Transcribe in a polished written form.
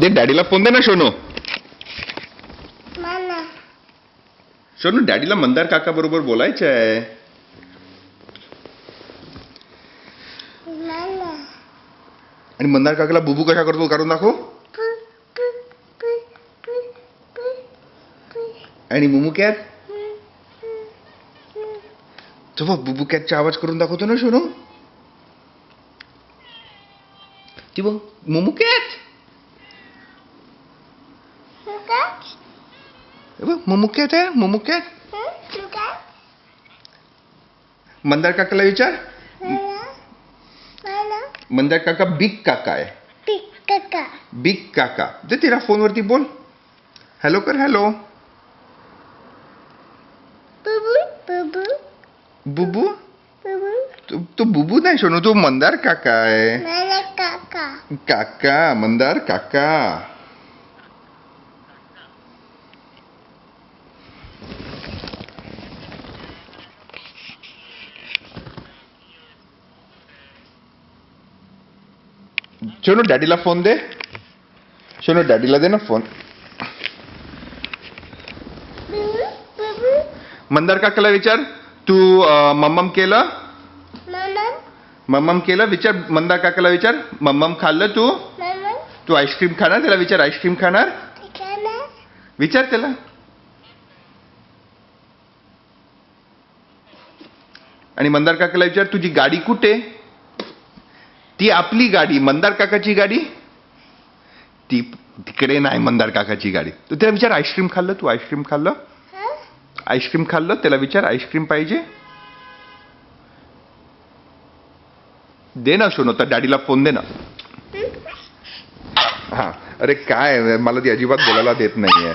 दे डॅडीला phone दे ना सोनू. सोनू डॅडीला मंदार काका बरोबर बोलायचं आहे. आणि मंदार काकाला बुबू कशा करतो करून दाखव. आणि मुमू कॅट तो बघ बुबू कॅटचा आवाज करून दाखवतो ना सोनू. ती बघ मुमू कॅट मुमू कॅट आहे. मुमू कॅट. मंदार काकाला विचार. मंदार काका बिग काका आहे. बिग काका दे तिला फोनवरती बोल. हॅलो कर. हॅलो बुबू. तू बुबू नाही सोनू, तू मंदार काका आहे. काका मंदार काका. सोनू डॅडीला फोन दे. सोनू डॅडीला दे ना फोन. मंदार काकाला विचार तू मम्मम केलं. मम्मम केलं विचार. मंदार काकाला विचार मम्मम खाल्लं तू. तू आईस्क्रीम खाणार. त्याला विचार आईस्क्रीम खाणार. विचार त्याला. आणि मंदार काकाला विचार तुझी गाडी कुठे. ती आपली गाडी मंदार काकाची गाडी ती तिकडे नाही. मंदार काकाची गाडी. तू त्याला विचार आईस्क्रीम खाल्लं. तू आईस्क्रीम खाल्लं. आईस्क्रीम खाल्लं. त्याला विचार आईस्क्रीम पाहिजे. दे ना सोनू तर डॅडीला फोन दे ना. हा अरे काय मला ती अजिबात बोलायला देत नाहीये.